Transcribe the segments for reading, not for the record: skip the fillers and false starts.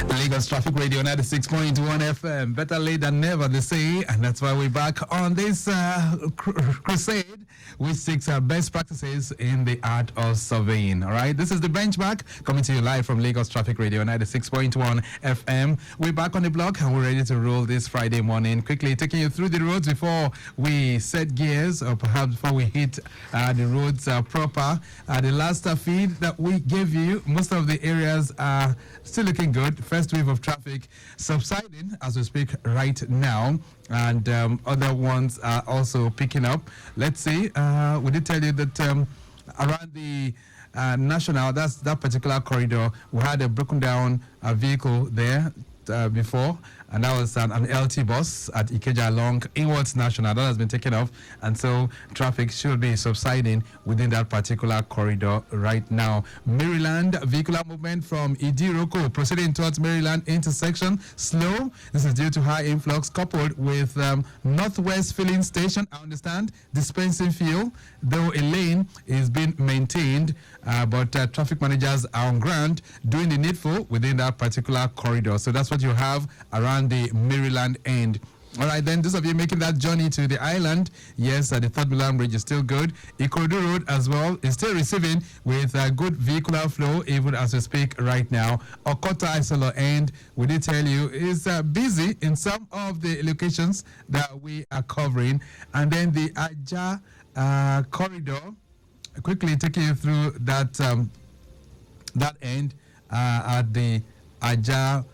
Lagos Traffic Radio 96.1 FM. Better late than never, they say. And that's why we're back on this crusade, which seeks best practices in the art of surveying. All right. This is the benchmark coming to you live from Lagos Traffic Radio 96.1 FM. We're back on the block and we're ready to roll this Friday morning. Quickly taking you through the roads before we set gears, or perhaps before we hit the roads proper. The last feed that we gave you, most of the areas are still looking good. First wave of traffic subsiding as we speak right now, and other ones are also picking up. Let's see. We did tell you that around the national, that's that particular corridor, we had a broken down vehicle there before, and that was an LT bus at Ikeja along inwards national. That has been taken off, and so traffic should be subsiding within that particular corridor right now. Maryland vehicular movement from Idiroko proceeding towards Maryland intersection slow. This is due to high influx coupled with Northwest filling station, I understand, dispensing fuel, though a lane is being maintained, but traffic managers are on ground doing the needful within that particular corridor. So that's what you have around the Maryland end. All right, then, those of you making that journey to the island, yes, the Third Milan Bridge is still good. Ikorodu Road as well is still receiving with good vehicular flow, even as we speak right now. Okota Isolo end, we did tell you, is busy in some of the locations that we are covering. And then the Aja corridor, quickly taking you through that that end at the Aja.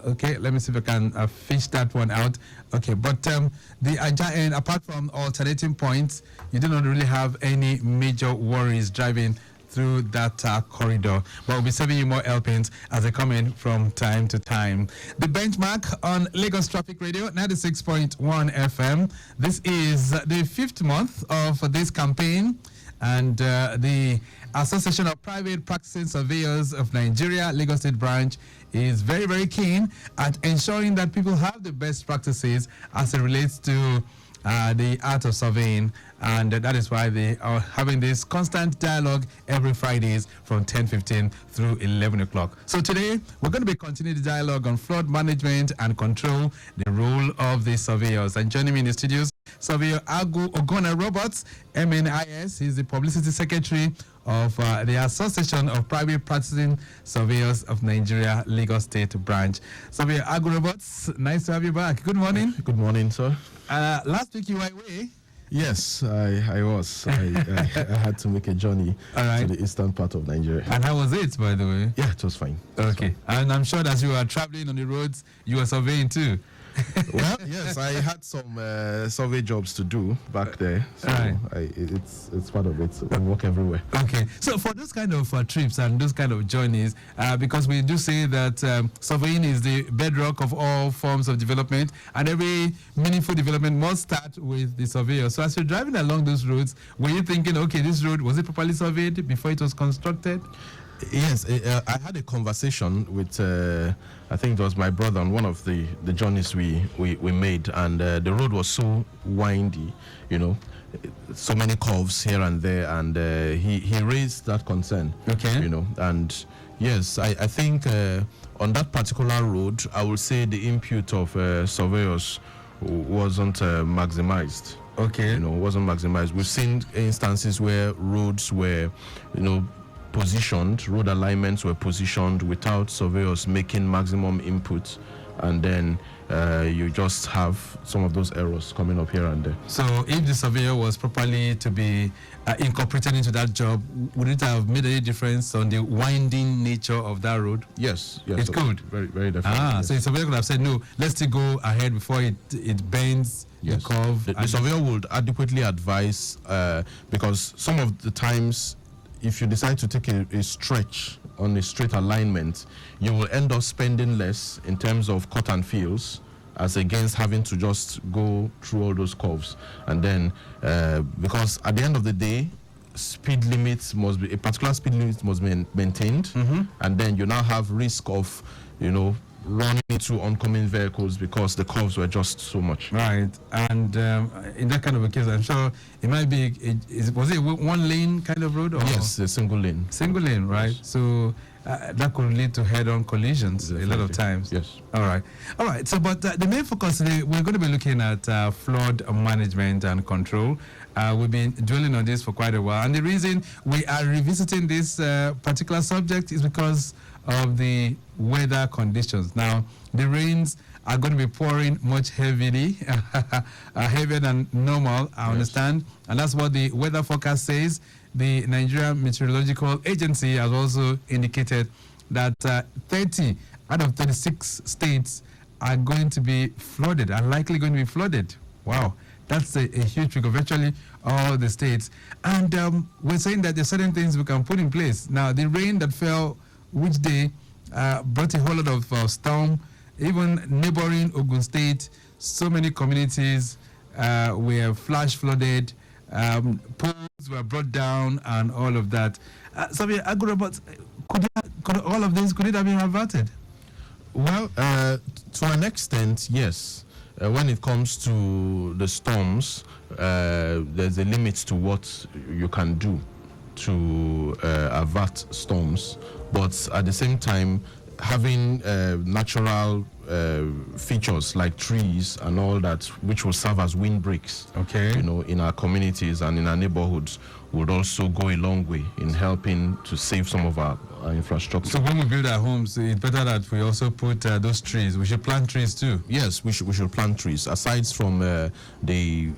Okay, let me see if I can fish that one out. Okay, but the Aja end, apart from alternating points, you do not really have any major worries driving through that corridor. But we'll be serving you more helpings as they come in from time to time. The benchmark on Lagos Traffic Radio 96.1 FM. This is the 5th month of this campaign, and the Association of Private Practicing Surveyors of Nigeria, Lagos State Branch, is very, very keen at ensuring that people have the best practices as it relates to the art of surveying, and that is why they are having this constant dialogue every Fridays from 10:15 through 11 o'clock. So today, we're going to be continuing the dialogue on flood management and control, the role of the surveyors. And joining me in the studios, Surveyor Agwu Ogonna Roberts, MNIS. He's the Publicity Secretary of the Association of Private Practicing Surveyors of Nigeria, Lagos State Branch. Surveyor Agwu Roberts, nice to have you back. Good morning. Good morning, sir. Last week you were away. Yes, I was. I had to make a journey to the eastern part of Nigeria. And how was it, by the way? Yeah, it was fine. Okay. And I'm sure that you were traveling on the roads, you were surveying too. Well, yes, I had some survey jobs to do back there, so it's part of it. So I work everywhere. Okay, so for those kind of trips and those kind of journeys, because we do say that surveying is the bedrock of all forms of development, and every meaningful development must start with the surveyor. So as you're driving along those roads, were you thinking, okay, this road, was it properly surveyed before it was constructed? Yes, I had a conversation with, I think it was my brother on one of the journeys we made, and the road was so windy, you know, so many curves here and there, and he raised that concern, you know, and yes, I think on that particular road, I would say the input of surveyors wasn't maximized. Okay. You know, wasn't maximized. We've seen instances where roads were, you know, positioned, road alignments were positioned without surveyors making maximum input, and then you just have some of those errors coming up here and there. So if the surveyor was properly to be incorporated into that job, would it have made any difference on the winding nature of that road? Yes, it could. Very, very definitely. Yes. So the surveyor could have said, no, let's still go ahead before it bends. Yes. The curve. The surveyor would adequately advise, because some of the times, if you decide to take a stretch on a straight alignment, you will end up spending less in terms of cut and fills as against having to just go through all those curves. And then, because at the end of the day, speed limits must be, a particular speed limit must be maintained, and then you now have risk of, running into oncoming vehicles because the curves were just so much. Right, and in that kind of a case, I'm sure it might be, was it one lane kind of road? Or? Yes, a single lane. Single lane, right? Yes. So that could lead to head-on collisions a lot of times. Yes. All right. So, but the main focus today, we're going to be looking at flood management and control. We've been dwelling on this for quite a while, and the reason we are revisiting this particular subject is because of the weather conditions. Now, the rains are going to be pouring much heavily, heavier than normal, I understand, and that's what the weather forecast says. The Nigerian Meteorological Agency has also indicated that 30 out of 36 states are going to be flooded, are likely going to be flooded. Wow, that's a huge figure, virtually all the states. And we're saying that there's certain things we can put in place. Now, the rain that fell which day brought a whole lot of storm, even neighboring Ogun State, so many communities were flash flooded, poles were brought down, and all of that. So, Agwu, but could all of this, could it have been averted? Well, to an extent, yes. When it comes to the storms, there's a limit to what you can do to avert storms. But at the same time, having natural features like trees and all that, which will serve as windbreaks, in our communities and in our neighborhoods, would also go a long way in helping to save some of our infrastructure. So when we build our homes, it's better that we also put those trees. We should plant trees too. Yes, we should plant trees. Aside from filtering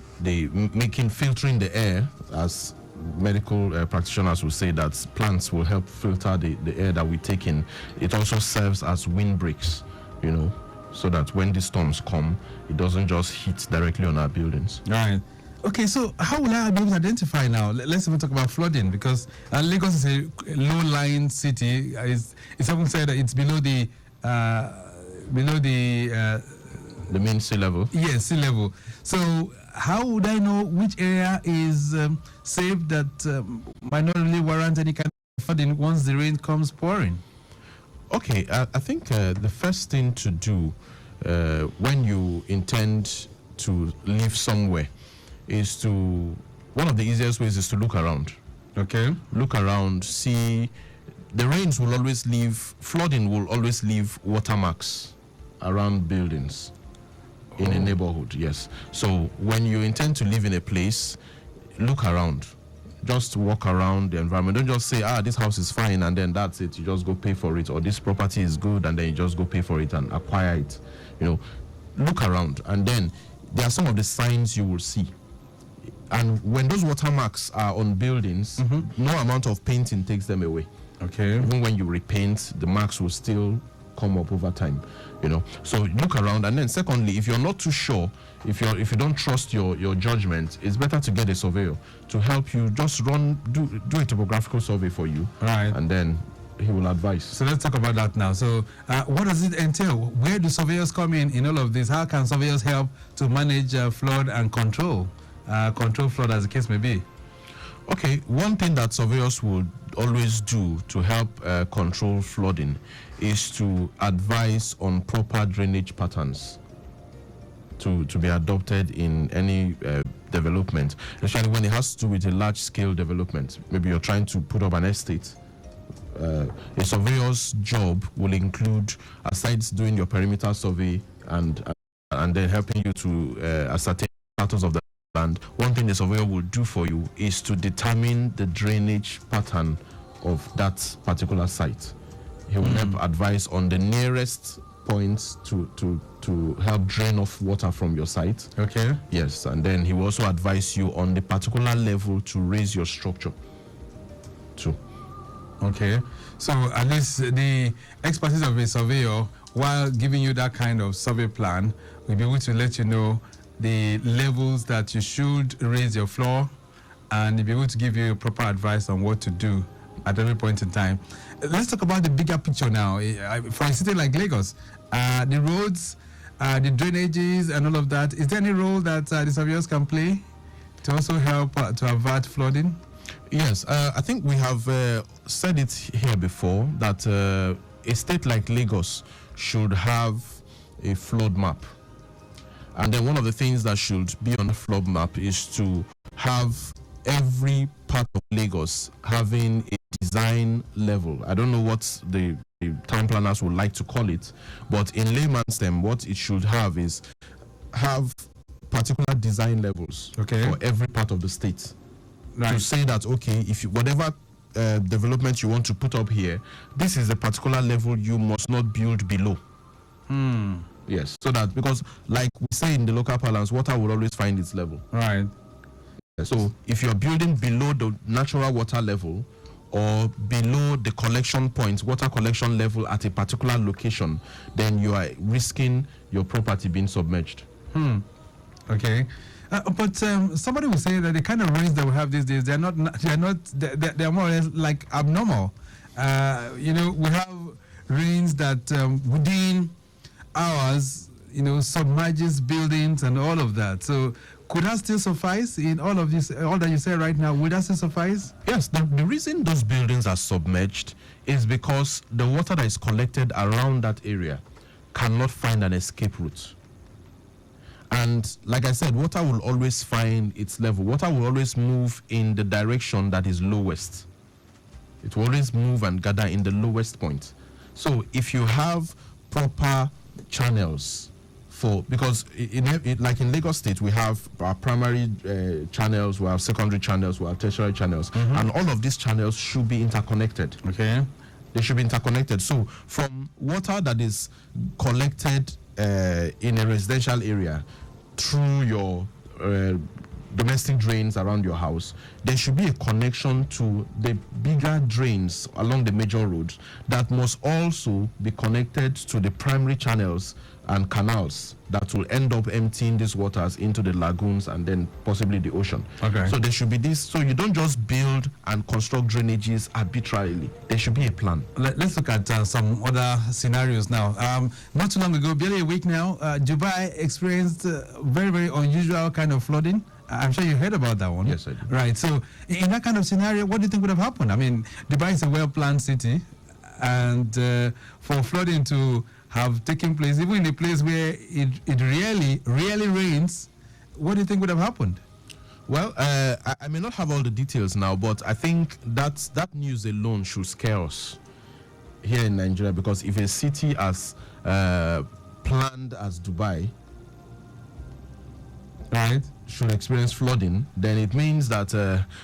the air, as medical practitioners will say that plants will help filter the air that we take in. It also serves as windbreaks, so that when the storms come, it doesn't just hit directly on our buildings. Right. Okay, so how will I be able to identify now? Let's even talk about flooding, because Lagos is a low-lying city. It's often said that it's below the mean sea level. Yes, sea level. So how would I know which area is safe that might not really warrant any kind of flooding once the rain comes pouring? Okay, I think the first thing to do when you intend to live somewhere is one of the easiest ways is to look around. Okay. Look around, see. The rains will always leave, flooding will always leave watermarks around buildings in a neighborhood, yes. So when you intend to live in a place, look around. Just walk around the environment. Don't just say, this house is fine, and then that's it. You just go pay for it. Or this property is good, and then you just go pay for it and acquire it. Look around. And then there are some of the signs you will see. And when those watermarks are on buildings, no amount of painting takes them away. Okay. Even when you repaint, the marks will still come up over time. So look around. And then secondly, if you're not too sure, if you don't trust your judgment, it's better to get a surveyor to help you. Just do a topographical survey for you, right? And then he will advise. So let's talk about that now. So what does it entail? Where do surveyors come in all of this? How can surveyors help to manage flood and control flood, as the case may be? Okay, one thing that surveyors will always do to help control flooding is to advise on proper drainage patterns to be adopted in any development, especially when it has to do with a large-scale development. Maybe you're trying to put up an estate. A surveyor's job will include, aside doing your perimeter survey and then helping you to ascertain status of the land, one thing the surveyor will do for you is to determine the drainage pattern of that particular site. He will help advise on the nearest points to help drain off water from your site. Okay. Yes, and then he will also advise you on the particular level to raise your structure too. Okay. So at least the expertise of a surveyor, while giving you that kind of survey plan, will be able to let you know the levels that you should raise your floor, and be able to give you proper advice on what to do at every point in time. Let's talk about the bigger picture now. For a city like Lagos, the roads, the drainages and all of that, is there any role that the surveyors can play to also help to avert flooding? Yes, I think we have said it here before that a state like Lagos should have a flood map. And then one of the things that should be on the flood map is to have every part of Lagos having a design level. I don't know what the town planners would like to call it, but in layman's term, what it should have is have particular design levels for every part of the state. Right. To say that, okay, if you, whatever development you want to put up here, this is a particular level you must not build below. Yes, so that, because like we say in the local parlance, water will always find its level. Right. So if you're building below the natural water level or below the collection point, water collection level at a particular location, then you are risking your property being submerged. Okay. But somebody will say that the kind of rains that we have these days, they're more or less like abnormal. We have rains that within hours, submerges buildings and all of that. So could that still suffice in all of this, all that you say right now? Would that still suffice? Yes, the reason those buildings are submerged is because the water that is collected around that area cannot find an escape route. And like I said, water will always find its level. Water will always move in the direction that is lowest. It will always move and gather in the lowest point. So if you have proper channels because like in Lagos State, we have our primary channels, we have secondary channels, we have tertiary channels, and all of these channels should be interconnected. Okay. They should be interconnected. So from water that is collected in a residential area through your domestic drains around your house, there should be a connection to the bigger drains along the major roads that must also be connected to the primary channels and canals that will end up emptying these waters into the lagoons and then possibly the ocean. Okay. So there should be this. So you don't just build and construct drainages arbitrarily. There should be a plan. Let's look at some other scenarios now. Not too long ago, barely a week now, Dubai experienced very, very unusual kind of flooding. I'm sure you heard about that one. Yes, I did. Right. So in that kind of scenario, what do you think would have happened? I mean, Dubai is a well-planned city, and for flooding to have taken place, even in a place where it really rains, what do you think would have happened? Well, I may not have all the details now, but I think that news alone should scare us here in Nigeria, because if a city as planned as Dubai, right, should experience flooding, then it means that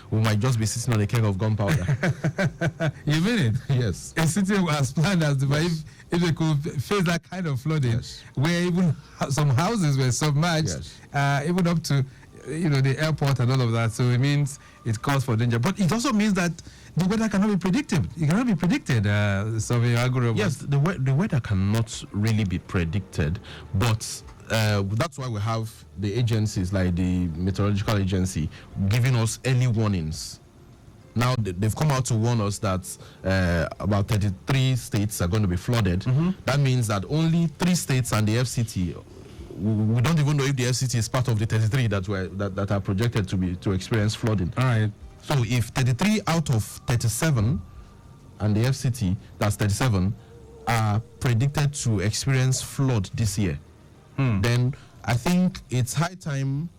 we might just be sitting on a keg of gunpowder. You mean it? Yes. A city as planned as Dubai, Yes. if they could face that kind of flooding, Yes. where even some houses were submerged, even up to the airport and all of that. So it means it calls for danger. But it also means that the weather cannot be predicted. It cannot be predicted, Survey Agwu. Yes, the weather cannot really be predicted, but that's why we have the agencies like the meteorological agency giving us early warnings. Now they've come out to warn us that about 33 states are going to be flooded. That means that only 3 states and the FCT, we don't even know if the FCT is part of the 33 that are projected to experience flooding. All right. So if 33 out of 37 and the FCT, that's 37, are predicted to experience flood this year, then I think it's high time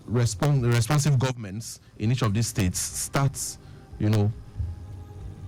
responsive governments in each of these states starts,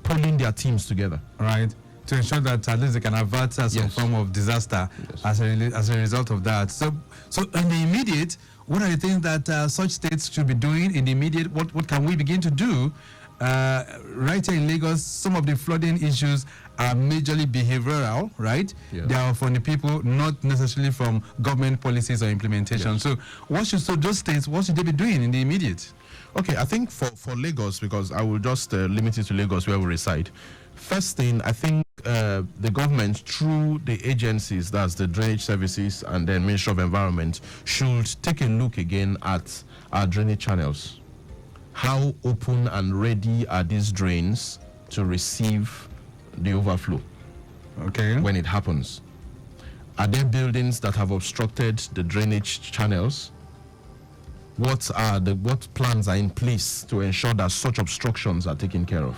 pulling their teams together. Right. To ensure that at least they can avert some form of disaster as a result of that. So in the immediate, what are the things that such states should be doing in the immediate? What can we begin to do? Right here in Lagos, some of the flooding issues are majorly behavioral, right? Yeah. They are from the people, not necessarily from government policies or implementation. Yes. So those states, what should they be doing in the immediate? Okay, I think for Lagos, because I will just limit it to Lagos where we reside. First thing, I think the government, through the agencies, that's the drainage services and then Ministry of Environment, should take a look again at our drainage channels. How open and ready are these drains to receive the overflow when it happens? Are there buildings that have obstructed the drainage channels? what plans are in place to ensure that such obstructions are taken care of.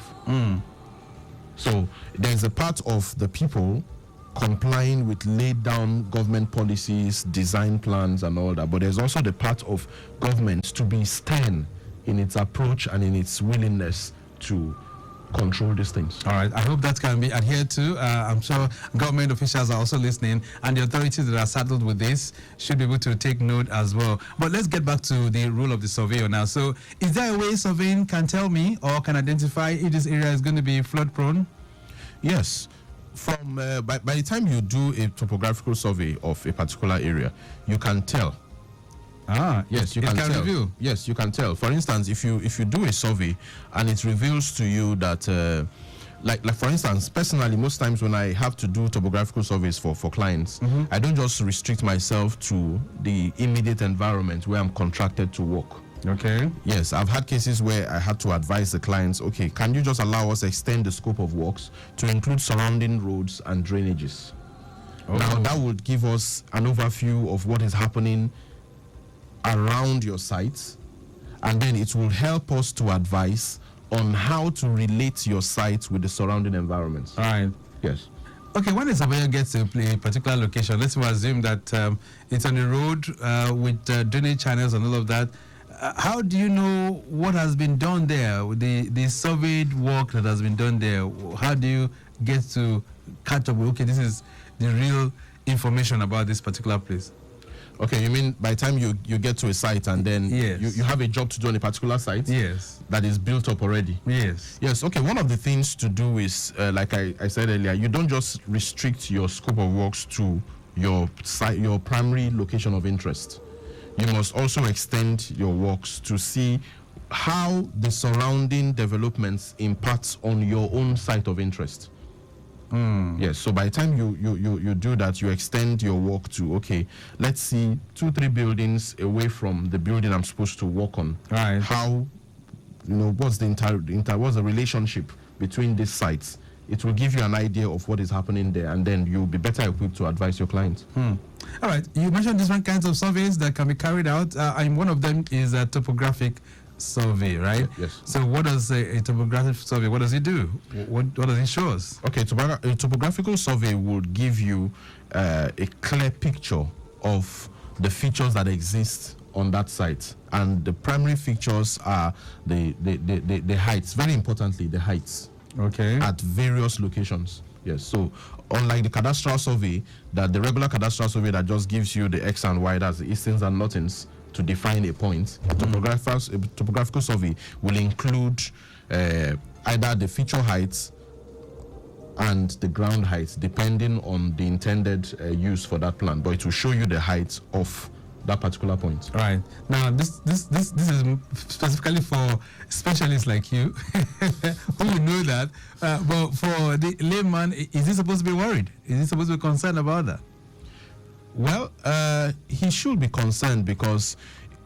So there's a part of the people complying with laid down government policies, design plans and all that, but there's also the part of government to be stern in its approach and in its willingness to control these things. All right, I hope that can be adhered to. I'm sure government officials are also listening, and the authorities that are saddled with this should be able to take note as well. But let's get back to the role of the surveyor now. So is there a way surveying can tell me or can identify if this area is going to be flood prone? Yes. From by the time you do a topographical survey of a particular area, you can tell. Yes, you can tell. Review. Yes, you can tell. For instance, if you do a survey and it reveals to you that, like for instance, personally, most times when I have to do topographical surveys for clients, I don't just restrict myself to the immediate environment where I'm contracted to work. Okay. Yes, I've had cases where I had to advise the clients, okay, can you just allow us extend the scope of works to include surrounding roads and drainages? Now, that would give us an overview of what is happening around your site, and then it will help us to advise on how to relate your site with the surrounding environments. All right. Yes. Okay, when a surveyor gets to a particular location, let's assume that it's on the road with drainage channels and all of that. How do you know what has been done there, the surveyed work that has been done there? How do you get to catch up with, okay, this is the real information about this particular place? Okay, you mean by the time you get to a site and then yes. you have a job to do on a particular site? Yes. That is built up already? Yes. Yes, okay, one of the things to do is, like I said earlier, you don't just restrict your scope of works to your site, your primary location of interest. You must also extend your works to see how the surrounding developments impact on your own site of interest. Yes, so by the time you do that, you extend your work to, okay, let's see 2-3 buildings away from the building I'm supposed to work on. Right. How, what's what's the relationship between these sites? It will give you an idea of what is happening there, and then you'll be better equipped to advise your clients. All right, you mentioned different kinds of surveys that can be carried out, and one of them is a topographic survey, right? Yes. So what does a topographic survey, what does it do? What does it show us? Okay, a topographical survey would give you a clear picture of the features that exist on that site, and the primary features are the heights, very importantly the heights. Okay. At various locations. Yes, so unlike the cadastral survey, that the regular cadastral survey that just gives you the X and Y, that's the eastings and nothings, to define a point, a topographical survey will include either the feature heights and the ground heights, depending on the intended use for that plan, but it will show you the height of that particular point. Right. Now, this is specifically for specialists like you who will know that. But for the layman, is he supposed to be worried? Is he supposed to be concerned about that? Well, he should be concerned, because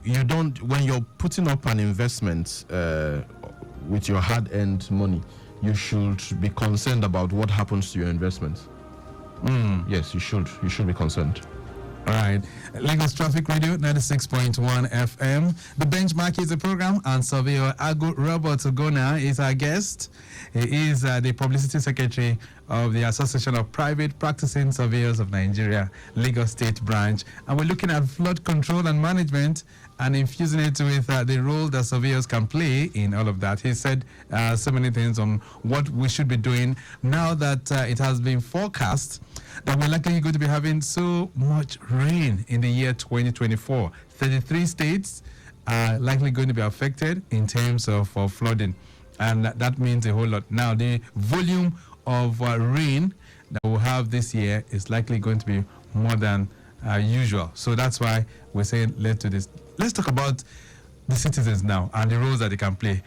you don't, when you're putting up an investment with your hard-earned money, you should be concerned about what happens to your investment. Yes, you should be concerned. All right. Lagos Traffic Radio 96.1 FM. The Benchmark is a program, and Surveyor Agwu Ogonna is our guest. He is the Publicity Secretary of the Association of Private Practicing Surveyors of Nigeria, Lagos State Branch. And we're looking at flood control and management and infusing it with the role that surveyors can play in all of that. He said so many things on what we should be doing now that it has been forecast that we're likely going to be having so much rain in the year 2024. 33 states are likely going to be affected in terms of flooding, and that means a whole lot. Now, the volume of rain that we'll have this year is likely going to be more than usual. So that's why we're saying let's do this. Let's talk about the citizens now and the roles that they can play.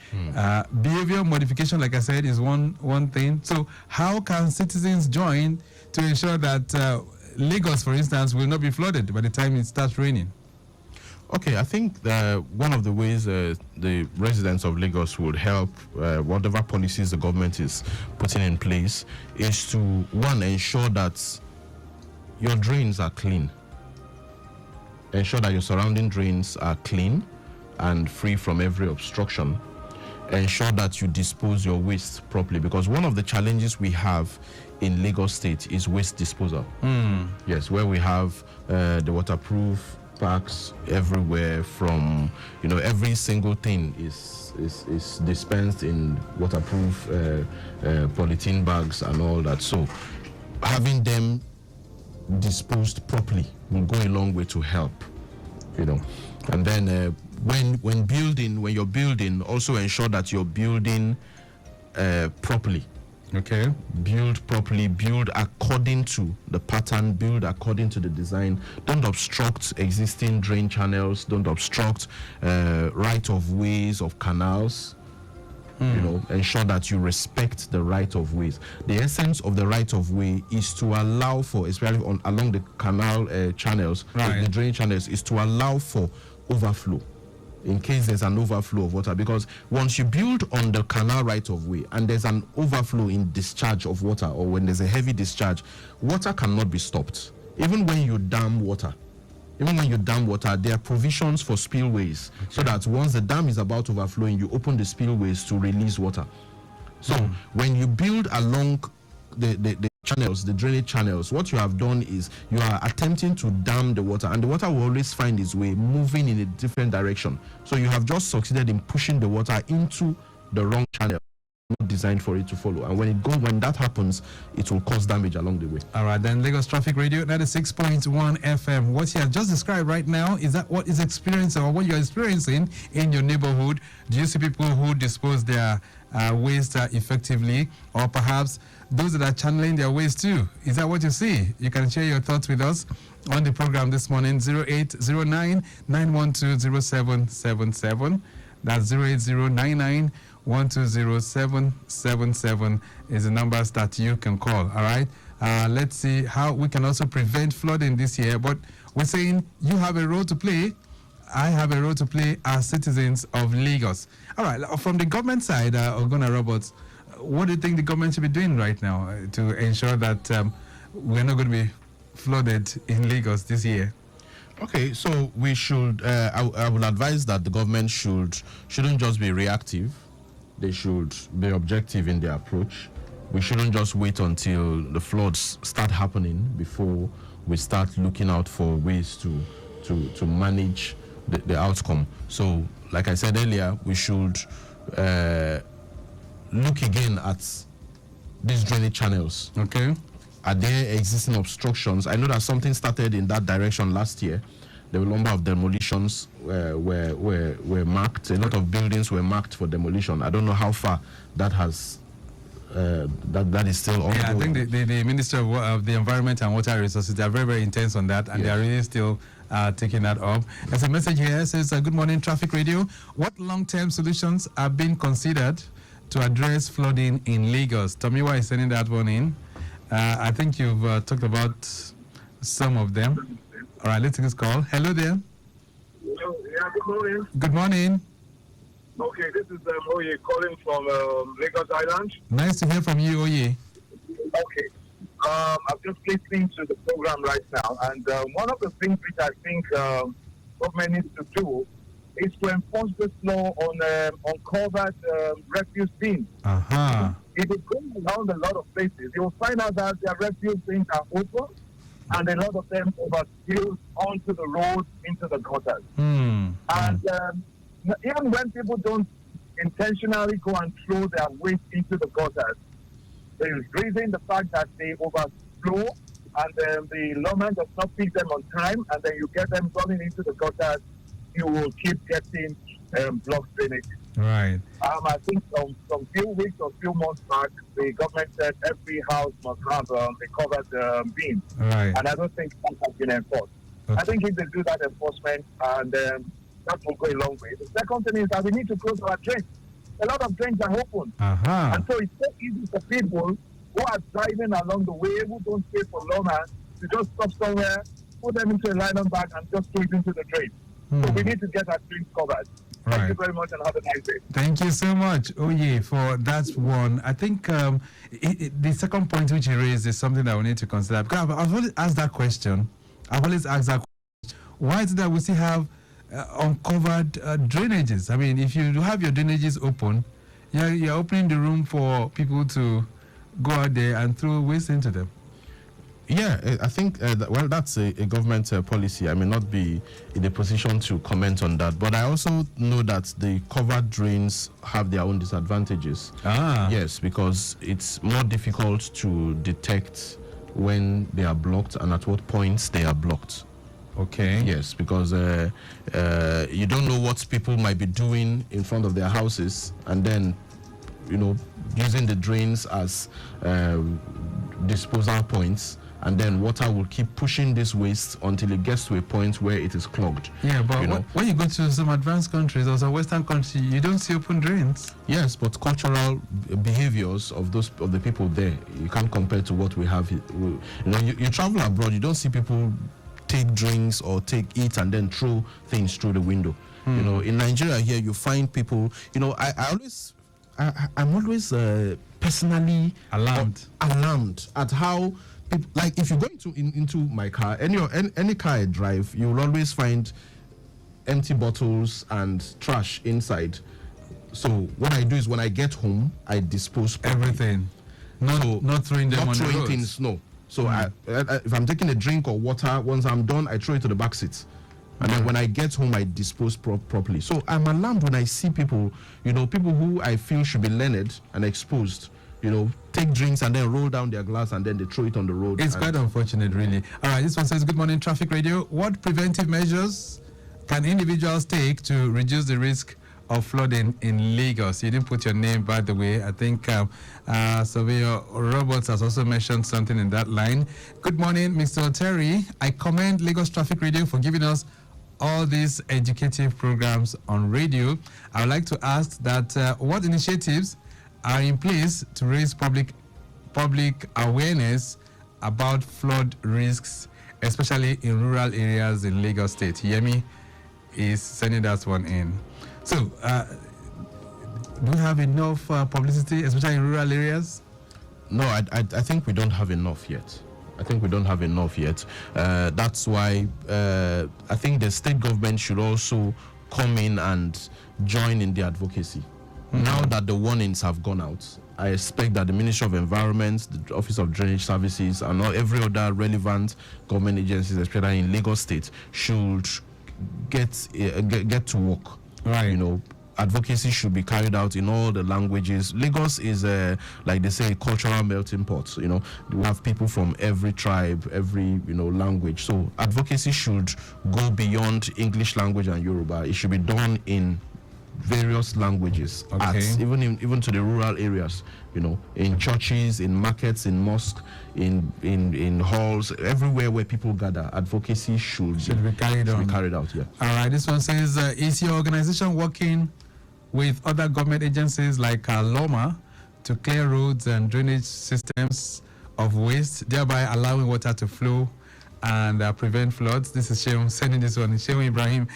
Behavior modification, like I said, is one thing. So how can citizens join to ensure that Lagos, for instance, will not be flooded by the time it starts raining? Okay, I think one of the ways the residents of Lagos would help whatever policies the government is putting in place is to, one, ensure that your drains are clean. Ensure that your surrounding drains are clean. and free from every obstruction. Ensure that you dispose your waste properly, because one of the challenges we have in Lagos State is waste disposal. Yes, where we have the waterproof packs everywhere, from every single thing is dispensed in waterproof polythene bags and all that. So having them disposed properly will go a long way to help. And then when you're building, also ensure that you're building properly. Okay. Build properly, build according to the pattern, build according to the design. Don't obstruct existing drain channels, don't obstruct right of ways of canals. Ensure that you respect the right of ways. The essence of the right of way is to allow for, especially along the canal channels, the drain channels, is to allow for overflow in case there's an overflow of water. Because once you build on the canal right of way and there's an overflow in discharge of water, or when there's a heavy discharge, water cannot be stopped. Even when you dam water, there are provisions for spillways, so that once the dam is about overflowing, you open the spillways to release water. So when you build along the channels, the drainage channels, what you have done is you are attempting to dam the water, and the water will always find its way moving in a different direction. So you have just succeeded in pushing the water into the wrong channel, not designed for it to follow. And when that happens, it will cause damage along the way. All right, then Lagos Traffic Radio 96.1 FM. What you have just described right now, is that what is experiencing, or what you're experiencing in your neighborhood? Do you see people who dispose their waste effectively, or perhaps those that are channeling their waste too? Is that what you see? You can share your thoughts with us on the program this morning. 0809 912 0777. That's 08099 120-777 is the numbers that you can call. All right. Let's see how we can also prevent flooding this year. But we're saying you have a role to play. I have a role to play as citizens of Lagos. All right. From the government side, Ogonna Roberts, what do you think the government should be doing right now to ensure that we're not going to be flooded in Lagos this year? Okay, so we should. I would advise that the government shouldn't just be reactive. They should be objective in their approach. We shouldn't just wait until the floods start happening before we start looking out for ways to manage the outcome. So, like I said earlier, we should look again at these drainage channels. Okay. Are there existing obstructions? I know that something started in that direction last year. The number of demolitions were marked. A lot of buildings were marked for demolition. I don't know how far that has that is still ongoing. Yeah, I think the Minister of the Environment and Water Resources, they are very, very intense on that, and they are really still taking that up. There's a message here. It says, good morning, Traffic Radio. What long-term solutions are being considered to address flooding in Lagos? Tomiwa is sending that one in. I think you've talked about some of them. All right, let's take this call. Hello there. Hello, yeah, good morning. Good morning. Okay, this is Oye calling from Lagos Island. Nice to hear from you, Oye. Okay. I'm just listening to the program right now, and one of the things which I think government needs to do is to enforce this law on uncovered refuse bins. Uh-huh. If you go around a lot of places, you'll find out that their refuse bins are open, and a lot of them overspill onto the roads, into the gutters. And even when people don't intentionally go and throw their waste into the gutters, there is reason the fact that they overflow, and the lawman does not pick them on time, and then you get them running into the gutters, you will keep getting blocked drainage. Right. I think some few weeks or few months back, the government said every house must have a covered bin. Right. And I don't think that has been enforced. Okay. I think if they do that enforcement, and that will go a long way. The second thing is that we need to close our drains. A lot of drains are open. Uh-huh. And so it's so easy for people who are driving along the way, who don't pay for lawman, to just stop somewhere, put them into a nylon bag, and just throw it into the drain. So we need to get our drains covered. Thank you very much, and have a nice day. Thank you so much, Oye, for that one. I think the second point which you raised is something that we need to consider. Because I've always asked that question. Why is it that we still have uncovered drainages. I mean, if you have your drainages open, you're opening the room for people to go out there and throw waste into them. Yeah, I think, that's a government policy. I may not be in a position to comment on that, but I also know that the covered drains have their own disadvantages. Yes, because it's more difficult to detect when they are blocked and at what points they are blocked. Okay. Yes, because you don't know what people might be doing in front of their houses, and then, using the drains as disposal points, and then water will keep pushing this waste until it gets to a point where it is clogged. Yeah, but when you go to some advanced countries or some Western countries, you don't see open drains. Yes, but cultural behaviors of the people there, you can't compare to what we have. You travel abroad, you don't see people take drinks or eat and then throw things through the window. In Nigeria here, you find people. I'm always personally alarmed at how people, like, if you go into my car, any car I drive, you will always find empty bottles and trash inside. So what I do is, when I get home, I dispose properly. Everything. Not throwing them on the roads. Things. No. So if I'm taking a drink or water, once I'm done, I throw it to the back seat. And then when I get home, I dispose properly. So I'm alarmed when I see people, people who I feel should be learned and exposed, take drinks and then roll down their glass and then they throw it on the road. It's quite unfortunate, really. All right, this one says, good morning, Traffic Radio. What preventive measures can individuals take to reduce the risk of flooding in Lagos? You didn't put your name, by the way. I think Surveyor Roberts has also mentioned something in that line. Good morning, Mr. Terry. I commend Lagos Traffic Radio for giving us all these educative programs on radio. I would like to ask that what initiatives are in place to raise public awareness about flood risks, especially in rural areas in Lagos State. Yemi is sending that one in. So, do we have enough publicity, especially in rural areas? No, I think we don't have enough yet. That's why I think the state government should also come in and join in the advocacy. Now that the warnings have gone out, I expect that the Ministry of Environment, the Office of Drainage Services, and every other relevant government agencies, especially in Lagos State, should get to work. Right. Advocacy should be carried out in all the languages. Lagos is, like they say, a cultural melting pot. We have people from every tribe, every language. So advocacy should go beyond English language and Yoruba. It should be done in various languages, even to the rural areas, in churches, in markets, in mosques, in halls, everywhere where people gather. Advocacy should be carried out. Yeah. All right. This one says, is your organization working with other government agencies like LOMA to clear roads and drainage systems of waste, thereby allowing water to flow and prevent floods? This is Sheung sending this one. Sheung Ibrahim.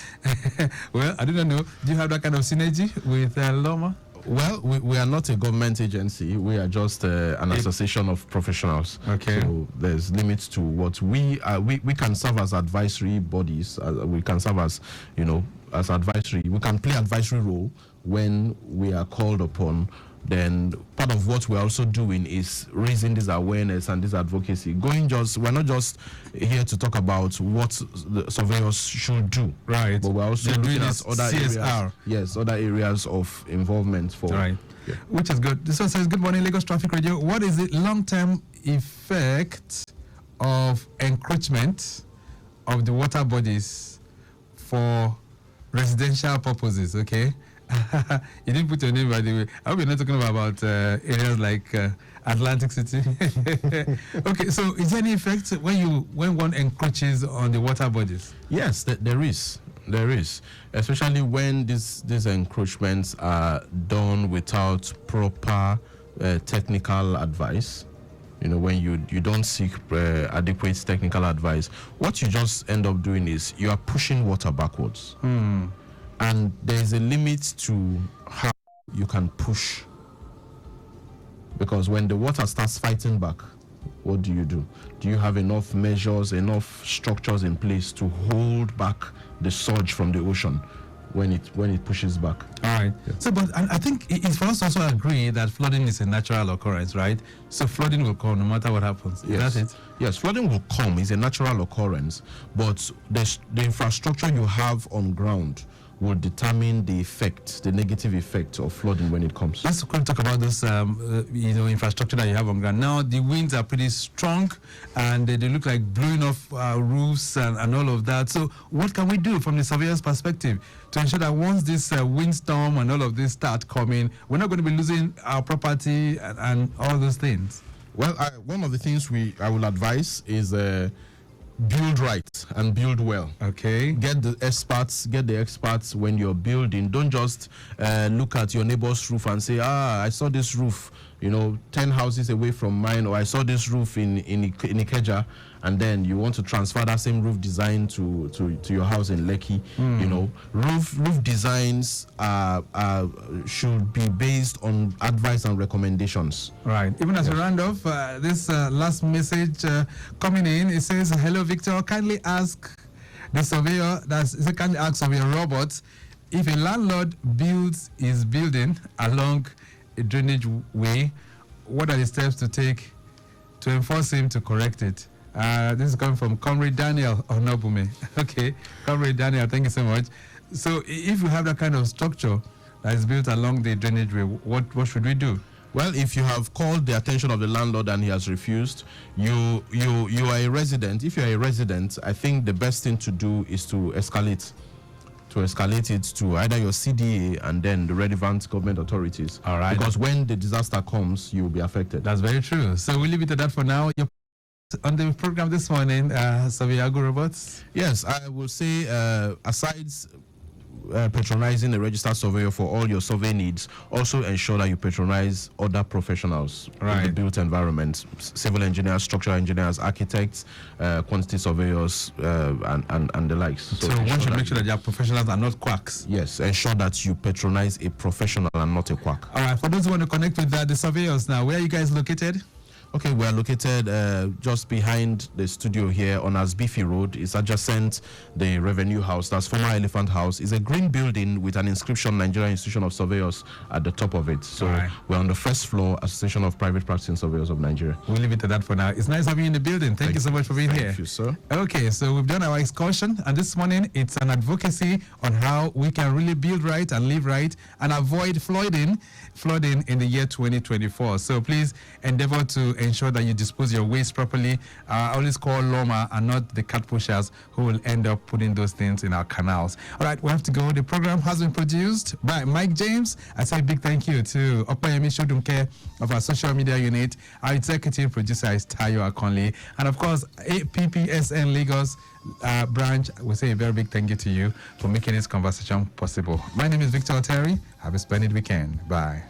Well, I don't know. Do you have that kind of synergy with LOMA? Well, we are not a government agency. We are just an association of professionals. Okay. So there's limits to what we can serve as advisory bodies. We can serve as, as advisory. We can play advisory role when we are called upon. Then part of what we're also doing is raising this awareness and this advocacy. We're not just here to talk about what the surveyors should do. Right. But we're also looking at other CSR. areas. Yes, other areas of involvement for. Right. Yeah. Which is good. This one says, good morning, Lagos Traffic Radio. What is the long-term effect of encroachment of the water bodies for residential purposes? Okay. You didn't put your name, by the way. I hope you're not talking about areas like Atlantic City. Okay, so is there any effect when one encroaches on the water bodies? Yes, there is. Especially when these encroachments are done without proper technical advice. When you don't seek adequate technical advice, what you just end up doing is you are pushing water backwards. And there's a limit to how you can push. Because when the water starts fighting back, what do? Do you have enough measures, enough structures in place to hold back the surge from the ocean when it pushes back? All right. So, but I think it's for us to also agree that flooding is a natural occurrence, right? So flooding will come no matter what happens. Yes. That's it. Yes, flooding will come. It's a natural occurrence, but the infrastructure you have on ground will determine the negative effect of flooding when it comes. Let's quickly talk about this, infrastructure that you have on ground. Now, the winds are pretty strong, and they look like blowing off roofs and all of that. So, what can we do from the surveyor's perspective to ensure that once this windstorm and all of this start coming, we're not going to be losing our property and all those things? Well, one of the things I will advise is build right and build well. Okay. Get the experts when you're building. Don't just look at your neighbor's roof and say, I saw this roof, 10 houses away from mine, or I saw this roof in Ikeja, and then you want to transfer that same roof design to your house in Lekki. Roof designs should be based on advice and recommendations. Right. Even as we round off, this last message coming in, it says, "Hello, Victor. Kindly ask the surveyor, kindly ask surveyor Robert, if a landlord builds his building along a drainage way, what are the steps to take to enforce him to correct it?" This is coming from Comrade Daniel Onobume. Okay, Comrade Daniel, thank you so much. So if you have that kind of structure that is built along the drainage way, what should we do? Well, if you have called the attention of the landlord and he has refused, you are a resident. If you are a resident, I think the best thing to do is to escalate it to either your CDA and then the relevant government authorities. All right. Because when the disaster comes, you will be affected. That's very true. So we'll leave it at that for now. On the program this morning, Surveyor Agwu Robots? Yes, I will say, aside patronizing a registered surveyor for all your survey needs, also ensure that you patronize other professionals in the built environment: civil engineers, structural engineers, architects, quantity surveyors, and the likes. So one should make sure that your professionals are not quacks. Yes, ensure that you patronize a professional and not a quack. All right, for those who want to connect with the surveyors now, where are you guys located? Okay, we are located just behind the studio here on Asbifi Road. It's adjacent the Revenue House. That's former Elephant House. It's a green building with an inscription, Nigerian Institution of Surveyors, at the top of it. So we're on the first floor, Association of Private Practicing Surveyors of Nigeria. We'll leave it at that for now. It's nice having you in the building. Thank you so much for being here. Thank you, sir. Okay, so we've done our excursion, and this morning it's an advocacy on how we can really build right and live right and avoid flooding in the year 2024. So please endeavor to ensure that you dispose your waste properly. I always call Loma and not the cat pushers who will end up putting those things in our canals. All right, we have to go. The program has been produced by Mike James. I say a big thank you to Opayemi Shodunke of our social media unit. Our executive producer is Tayo Akonli. And of course, APPSN Lagos branch, we say a very big thank you to you for making this conversation possible. My name is Victor Terry. Have a splendid weekend. Bye.